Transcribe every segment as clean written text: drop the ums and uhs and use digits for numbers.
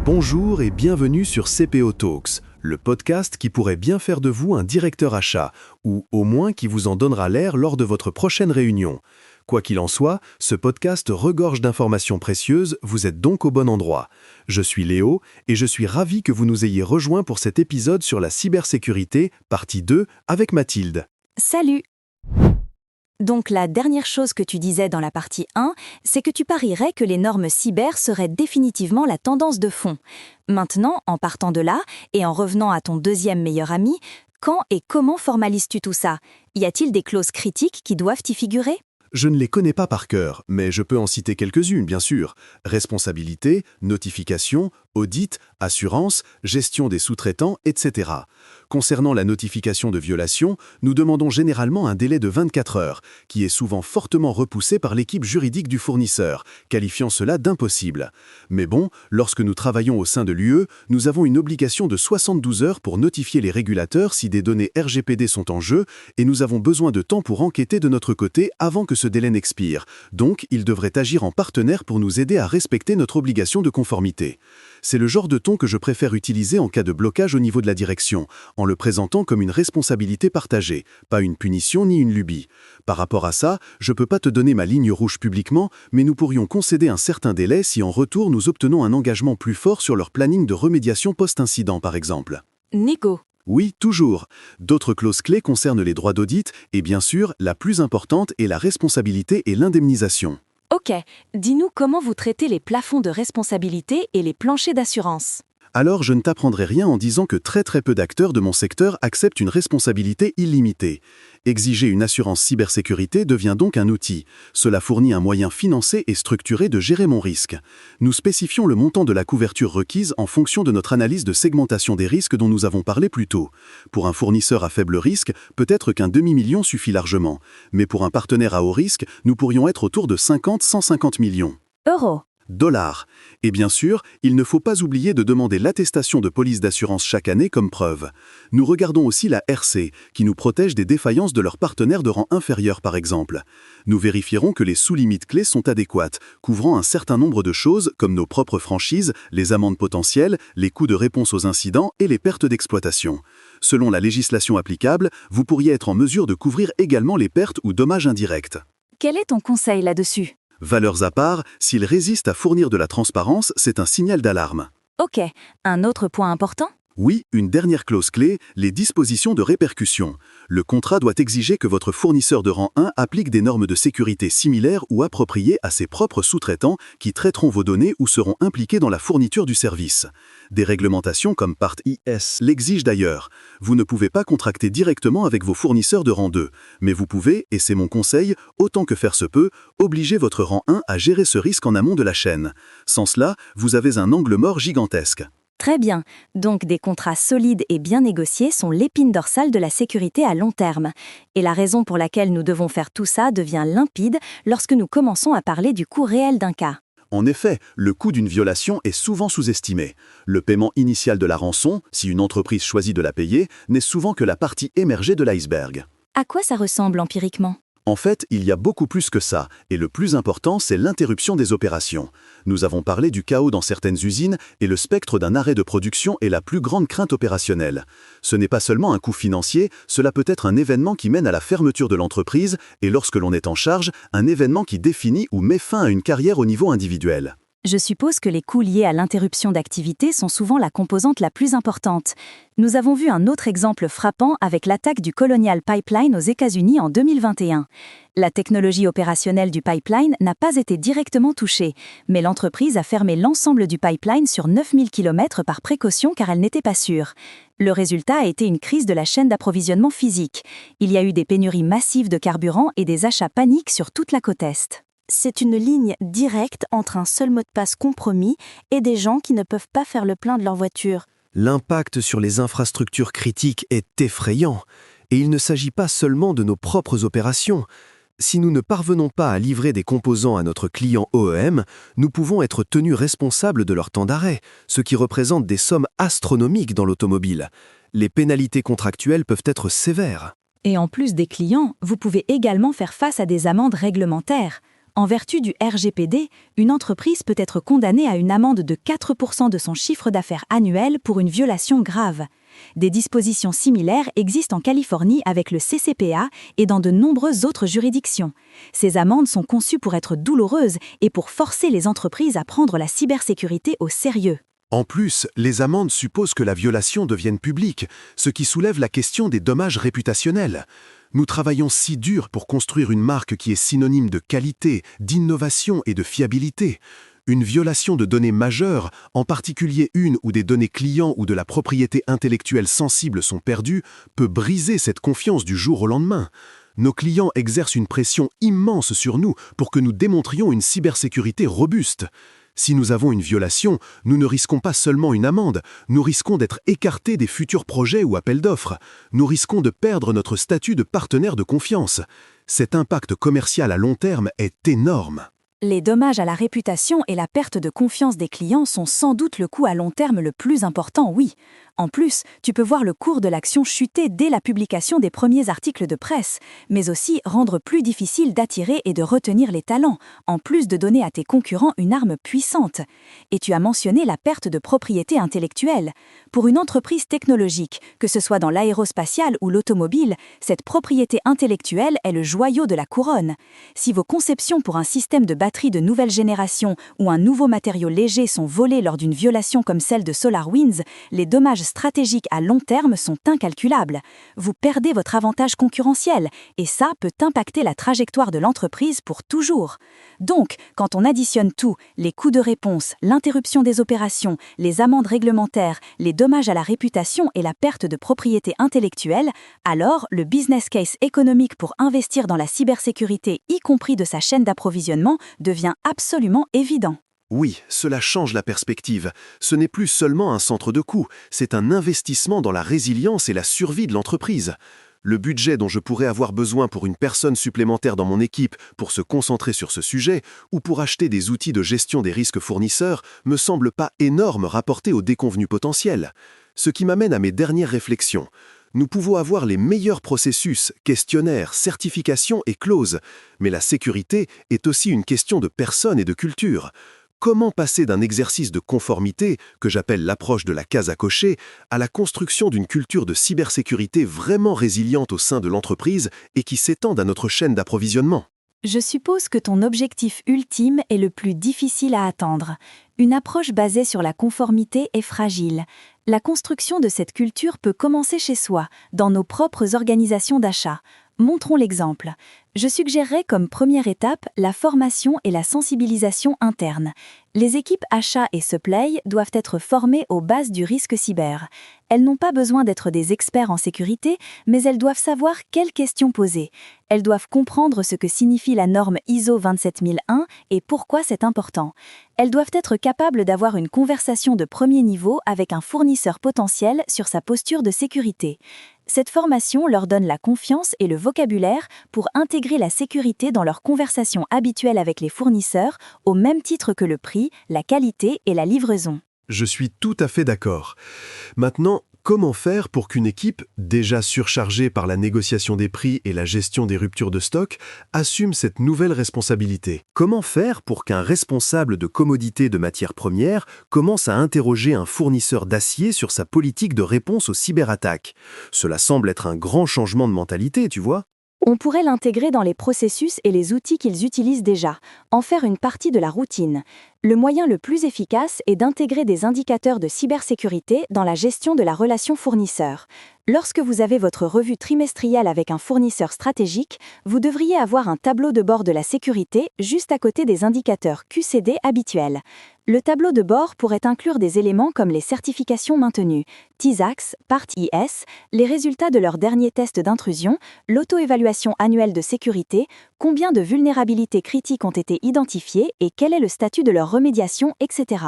Bonjour et bienvenue sur CPO Talks, le podcast qui pourrait bien faire de vous un directeur achat, ou au moins qui vous en donnera l'air lors de votre prochaine réunion. Quoi qu'il en soit, ce podcast regorge d'informations précieuses, vous êtes donc au bon endroit. Je suis Léo et je suis ravi que vous nous ayez rejoints pour cet épisode sur la cybersécurité, partie 2, avec Mathilde. Salut! Donc la dernière chose que tu disais dans la partie 1, c'est que tu parierais que les normes cyber seraient définitivement la tendance de fond. Maintenant, en partant de là, et en revenant à ton deuxième meilleur ami, quand et comment formalises-tu tout ça? Y a-t-il des clauses critiques qui doivent y figurer? Je ne les connais pas par cœur, mais je peux en citer quelques-unes, bien sûr. Responsabilité, notification, audit, assurance, gestion des sous-traitants, etc. Concernant la notification de violation, nous demandons généralement un délai de 24 heures, qui est souvent fortement repoussé par l'équipe juridique du fournisseur, qualifiant cela d'impossible. Mais bon, lorsque nous travaillons au sein de l'UE, nous avons une obligation de 72 heures pour notifier les régulateurs si des données RGPD sont en jeu, et nous avons besoin de temps pour enquêter de notre côté avant que ce délai n'expire. Donc, ils devraient agir en partenaire pour nous aider à respecter notre obligation de conformité. C'est le genre de ton que je préfère utiliser en cas de blocage au niveau de la direction, en le présentant comme une responsabilité partagée, pas une punition ni une lubie. Par rapport à ça, je peux pas te donner ma ligne rouge publiquement, mais nous pourrions concéder un certain délai si en retour nous obtenons un engagement plus fort sur leur planning de remédiation post-incident par exemple. Négo. Oui, toujours. D'autres clauses clés concernent les droits d'audit et bien sûr, la plus importante est la responsabilité et l'indemnisation. Ok, dis-nous comment vous traitez les plafonds de responsabilité et les planchers d'assurance. Alors je ne t'apprendrai rien en disant que très peu d'acteurs de mon secteur acceptent une responsabilité illimitée. Exiger une assurance cybersécurité devient donc un outil. Cela fournit un moyen financé et structuré de gérer mon risque. Nous spécifions le montant de la couverture requise en fonction de notre analyse de segmentation des risques dont nous avons parlé plus tôt. Pour un fournisseur à faible risque, peut-être qu'un demi-million suffit largement. Mais pour un partenaire à haut risque, nous pourrions être autour de 50-150 millions. Euros. Dollars. Et bien sûr, il ne faut pas oublier de demander l'attestation de police d'assurance chaque année comme preuve. Nous regardons aussi la RC, qui nous protège des défaillances de leurs partenaires de rang inférieur par exemple. Nous vérifierons que les sous-limites clés sont adéquates, couvrant un certain nombre de choses comme nos propres franchises, les amendes potentielles, les coûts de réponse aux incidents et les pertes d'exploitation. Selon la législation applicable, vous pourriez être en mesure de couvrir également les pertes ou dommages indirects. Quel est ton conseil là-dessus? Valeurs à part, s'ils résistent à fournir de la transparence, c'est un signal d'alarme. Ok, un autre point important? Oui, une dernière clause clé, les dispositions de répercussion. Le contrat doit exiger que votre fournisseur de rang 1 applique des normes de sécurité similaires ou appropriées à ses propres sous-traitants qui traiteront vos données ou seront impliqués dans la fourniture du service. Des réglementations comme Part IS l'exigent d'ailleurs. Vous ne pouvez pas contracter directement avec vos fournisseurs de rang 2, mais vous pouvez, et c'est mon conseil, autant que faire se peut, obliger votre rang 1 à gérer ce risque en amont de la chaîne. Sans cela, vous avez un angle mort gigantesque. Très bien, donc des contrats solides et bien négociés sont l'épine dorsale de la sécurité à long terme. Et la raison pour laquelle nous devons faire tout ça devient limpide lorsque nous commençons à parler du coût réel d'un cas. En effet, le coût d'une violation est souvent sous-estimé. Le paiement initial de la rançon, si une entreprise choisit de la payer, n'est souvent que la partie émergée de l'iceberg. À quoi ça ressemble empiriquement ? En fait, il y a beaucoup plus que ça, et le plus important, c'est l'interruption des opérations. Nous avons parlé du chaos dans certaines usines, et le spectre d'un arrêt de production est la plus grande crainte opérationnelle. Ce n'est pas seulement un coût financier, cela peut être un événement qui mène à la fermeture de l'entreprise, et lorsque l'on est en charge, un événement qui définit ou met fin à une carrière au niveau individuel. Je suppose que les coûts liés à l'interruption d'activité sont souvent la composante la plus importante. Nous avons vu un autre exemple frappant avec l'attaque du Colonial Pipeline aux États-Unis en 2021. La technologie opérationnelle du pipeline n'a pas été directement touchée, mais l'entreprise a fermé l'ensemble du pipeline sur 9000 km par précaution car elle n'était pas sûre. Le résultat a été une crise de la chaîne d'approvisionnement physique. Il y a eu des pénuries massives de carburant et des achats paniques sur toute la côte Est. C'est une ligne directe entre un seul mot de passe compromis et des gens qui ne peuvent pas faire le plein de leur voiture. L'impact sur les infrastructures critiques est effrayant, et il ne s'agit pas seulement de nos propres opérations. Si nous ne parvenons pas à livrer des composants à notre client OEM, nous pouvons être tenus responsables de leur temps d'arrêt, ce qui représente des sommes astronomiques dans l'automobile. Les pénalités contractuelles peuvent être sévères. Et en plus des clients, vous pouvez également faire face à des amendes réglementaires. En vertu du RGPD, une entreprise peut être condamnée à une amende de 4% de son chiffre d'affaires annuel pour une violation grave. Des dispositions similaires existent en Californie avec le CCPA et dans de nombreuses autres juridictions. Ces amendes sont conçues pour être douloureuses et pour forcer les entreprises à prendre la cybersécurité au sérieux. En plus, les amendes supposent que la violation devienne publique, ce qui soulève la question des dommages réputationnels. Nous travaillons si dur pour construire une marque qui est synonyme de qualité, d'innovation et de fiabilité. Une violation de données majeures, en particulier une où des données clients ou de la propriété intellectuelle sensible sont perdues, peut briser cette confiance du jour au lendemain. Nos clients exercent une pression immense sur nous pour que nous démontrions une cybersécurité robuste. Si nous avons une violation, nous ne risquons pas seulement une amende, nous risquons d'être écartés des futurs projets ou appels d'offres. Nous risquons de perdre notre statut de partenaire de confiance. Cet impact commercial à long terme est énorme. Les dommages à la réputation et la perte de confiance des clients sont sans doute le coût à long terme le plus important, oui. En plus, tu peux voir le cours de l'action chuter dès la publication des premiers articles de presse, mais aussi rendre plus difficile d'attirer et de retenir les talents, en plus de donner à tes concurrents une arme puissante. Et tu as mentionné la perte de propriété intellectuelle. Pour une entreprise technologique, que ce soit dans l'aérospatiale ou l'automobile, cette propriété intellectuelle est le joyau de la couronne. Si vos conceptions pour un système de batterie de nouvelle génération ou un nouveau matériau léger sont volés lors d'une violation comme celle de SolarWinds, les dommages stratégiques à long terme sont incalculables. Vous perdez votre avantage concurrentiel et ça peut impacter la trajectoire de l'entreprise pour toujours. Donc, quand on additionne tout, les coûts de réponse, l'interruption des opérations, les amendes réglementaires, les dommages à la réputation et la perte de propriété intellectuelle, alors le business case économique pour investir dans la cybersécurité, y compris de sa chaîne d'approvisionnement, devient absolument évident. Oui, cela change la perspective. Ce n'est plus seulement un centre de coûts, c'est un investissement dans la résilience et la survie de l'entreprise. Le budget dont je pourrais avoir besoin pour une personne supplémentaire dans mon équipe pour se concentrer sur ce sujet ou pour acheter des outils de gestion des risques fournisseurs me semble pas énorme rapporté aux déconvenus potentiels. Ce qui m'amène à mes dernières réflexions. Nous pouvons avoir les meilleurs processus, questionnaires, certifications et clauses, mais la sécurité est aussi une question de personnes et de culture. Comment passer d'un exercice de conformité, que j'appelle l'approche de la case à cocher, à la construction d'une culture de cybersécurité vraiment résiliente au sein de l'entreprise et qui s'étende à notre chaîne d'approvisionnement ? Je suppose que ton objectif ultime est le plus difficile à atteindre. Une approche basée sur la conformité est fragile. La construction de cette culture peut commencer chez soi, dans nos propres organisations d'achat. Montrons l'exemple. Je suggérerais comme première étape la formation et la sensibilisation interne. Les équipes achats et supply doivent être formées aux bases du risque cyber. Elles n'ont pas besoin d'être des experts en sécurité, mais elles doivent savoir quelles questions poser. Elles doivent comprendre ce que signifie la norme ISO 27001 et pourquoi c'est important. Elles doivent être capables d'avoir une conversation de premier niveau avec un fournisseur potentiel sur sa posture de sécurité. Cette formation leur donne la confiance et le vocabulaire pour intégrer la sécurité dans leurs conversations habituelles avec les fournisseurs, au même titre que le prix, la qualité et la livraison. Je suis tout à fait d'accord. Maintenant, comment faire pour qu'une équipe, déjà surchargée par la négociation des prix et la gestion des ruptures de stock, assume cette nouvelle responsabilité ? Comment faire pour qu'un responsable de commodité de matières premières commence à interroger un fournisseur d'acier sur sa politique de réponse aux cyberattaques ? Cela semble être un grand changement de mentalité, tu vois ? On pourrait l'intégrer dans les processus et les outils qu'ils utilisent déjà, en faire une partie de la routine. Le moyen le plus efficace est d'intégrer des indicateurs de cybersécurité dans la gestion de la relation fournisseur. Lorsque vous avez votre revue trimestrielle avec un fournisseur stratégique, vous devriez avoir un tableau de bord de la sécurité juste à côté des indicateurs QCD habituels. Le tableau de bord pourrait inclure des éléments comme les certifications maintenues, TISAX, PART IS, les résultats de leur dernier test d'intrusion, l'auto-évaluation annuelle de sécurité, combien de vulnérabilités critiques ont été identifiées et quel est le statut de leur remédiation, etc.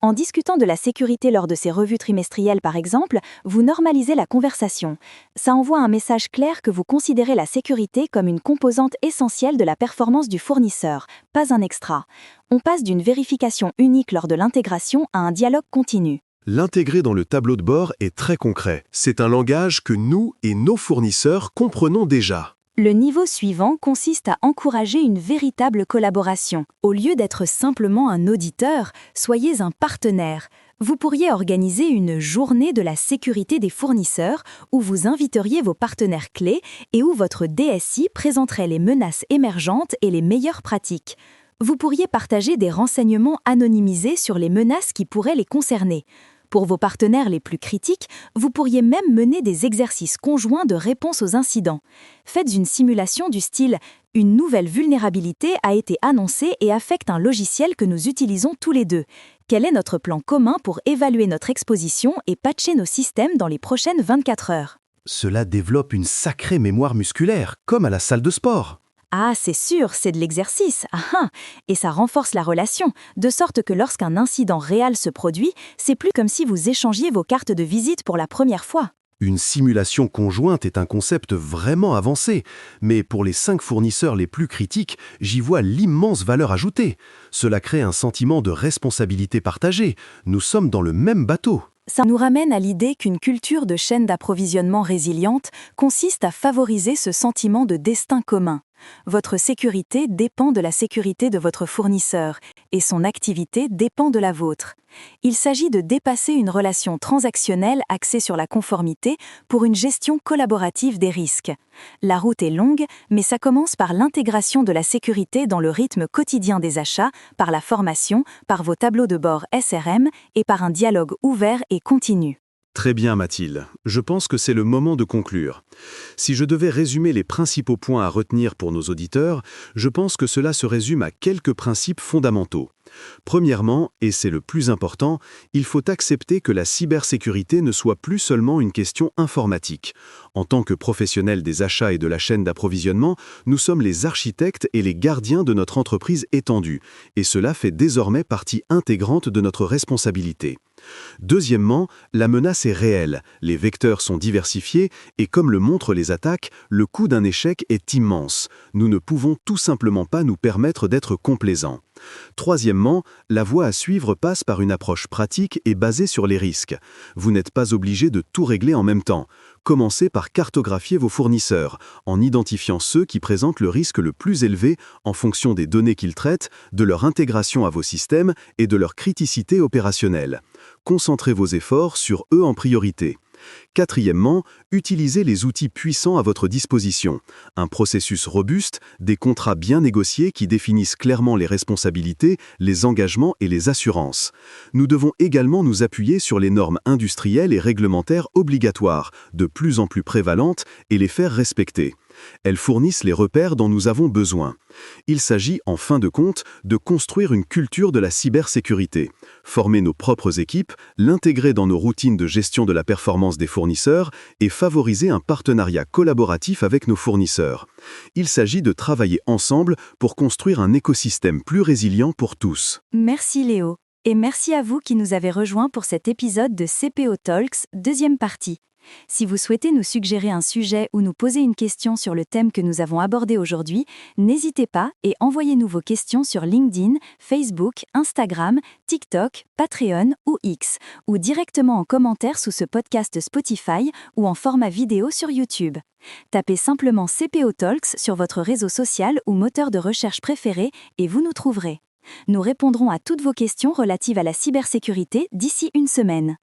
En discutant de la sécurité lors de ces revues trimestrielles par exemple, vous normalisez la conversation. Ça envoie un message clair que vous considérez la sécurité comme une composante essentielle de la performance du fournisseur, pas un extra. On passe d'une vérification unique lors de l'intégration à un dialogue continu. L'intégrer dans le tableau de bord est très concret. C'est un langage que nous et nos fournisseurs comprenons déjà. Le niveau suivant consiste à encourager une véritable collaboration. Au lieu d'être simplement un auditeur, soyez un partenaire. Vous pourriez organiser une journée de la sécurité des fournisseurs où vous inviteriez vos partenaires clés et où votre DSI présenterait les menaces émergentes et les meilleures pratiques. Vous pourriez partager des renseignements anonymisés sur les menaces qui pourraient les concerner. Pour vos partenaires les plus critiques, vous pourriez même mener des exercices conjoints de réponse aux incidents. Faites une simulation du style « Une nouvelle vulnérabilité a été annoncée et affecte un logiciel que nous utilisons tous les deux. Quel est notre plan commun pour évaluer notre exposition et patcher nos systèmes dans les prochaines 24 heures ?» Cela développe une sacrée mémoire musculaire, comme à la salle de sport. Ah, c'est sûr, c'est de l'exercice. Et ça renforce la relation, de sorte que lorsqu'un incident réel se produit, c'est plus comme si vous échangiez vos cartes de visite pour la première fois. Une simulation conjointe est un concept vraiment avancé, mais pour les 5 fournisseurs les plus critiques, j'y vois l'immense valeur ajoutée. Cela crée un sentiment de responsabilité partagée. Nous sommes dans le même bateau. Ça nous ramène à l'idée qu'une culture de chaîne d'approvisionnement résiliente consiste à favoriser ce sentiment de destin commun. Votre sécurité dépend de la sécurité de votre fournisseur et son activité dépend de la vôtre. Il s'agit de dépasser une relation transactionnelle axée sur la conformité pour une gestion collaborative des risques. La route est longue, mais ça commence par l'intégration de la sécurité dans le rythme quotidien des achats, par la formation, par vos tableaux de bord SRM et par un dialogue ouvert et continu. Très bien Mathilde, je pense que c'est le moment de conclure. Si je devais résumer les principaux points à retenir pour nos auditeurs, je pense que cela se résume à quelques principes fondamentaux. Premièrement, et c'est le plus important, il faut accepter que la cybersécurité ne soit plus seulement une question informatique. En tant que professionnels des achats et de la chaîne d'approvisionnement, nous sommes les architectes et les gardiens de notre entreprise étendue, et cela fait désormais partie intégrante de notre responsabilité. Deuxièmement, la menace est réelle, les vecteurs sont diversifiés et comme le montrent les attaques, le coût d'un échec est immense. Nous ne pouvons tout simplement pas nous permettre d'être complaisants. Troisièmement, la voie à suivre passe par une approche pratique et basée sur les risques. Vous n'êtes pas obligé de tout régler en même temps. Commencez par cartographier vos fournisseurs, en identifiant ceux qui présentent le risque le plus élevé en fonction des données qu'ils traitent, de leur intégration à vos systèmes et de leur criticité opérationnelle. Concentrez vos efforts sur eux en priorité. Quatrièmement, utilisez les outils puissants à votre disposition. Un processus robuste, des contrats bien négociés qui définissent clairement les responsabilités, les engagements et les assurances. Nous devons également nous appuyer sur les normes industrielles et réglementaires obligatoires, de plus en plus prévalentes, et les faire respecter. Elles fournissent les repères dont nous avons besoin. Il s'agit, en fin de compte, de construire une culture de la cybersécurité, former nos propres équipes, l'intégrer dans nos routines de gestion de la performance des fournisseurs et favoriser un partenariat collaboratif avec nos fournisseurs. Il s'agit de travailler ensemble pour construire un écosystème plus résilient pour tous. Merci Léo, et merci à vous qui nous avez rejoints pour cet épisode de CPO Talks, deuxième partie. Si vous souhaitez nous suggérer un sujet ou nous poser une question sur le thème que nous avons abordé aujourd'hui, n'hésitez pas et envoyez-nous vos questions sur LinkedIn, Facebook, Instagram, TikTok, Patreon ou X, ou directement en commentaire sous ce podcast Spotify ou en format vidéo sur YouTube. Tapez simplement CPO Talks sur votre réseau social ou moteur de recherche préféré et vous nous trouverez. Nous répondrons à toutes vos questions relatives à la cybersécurité d'ici une semaine.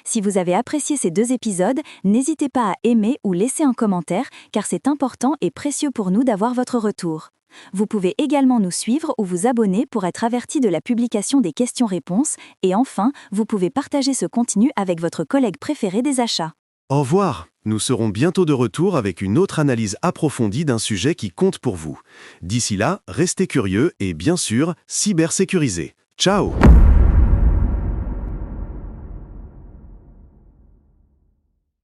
Si vous avez apprécié ces 2 épisodes, n'hésitez pas à aimer ou laisser un commentaire car c'est important et précieux pour nous d'avoir votre retour. Vous pouvez également nous suivre ou vous abonner pour être averti de la publication des questions-réponses et enfin, vous pouvez partager ce contenu avec votre collègue préféré des achats. Au revoir. Nous serons bientôt de retour avec une autre analyse approfondie d'un sujet qui compte pour vous. D'ici là, restez curieux et bien sûr, cybersécurisez. Ciao!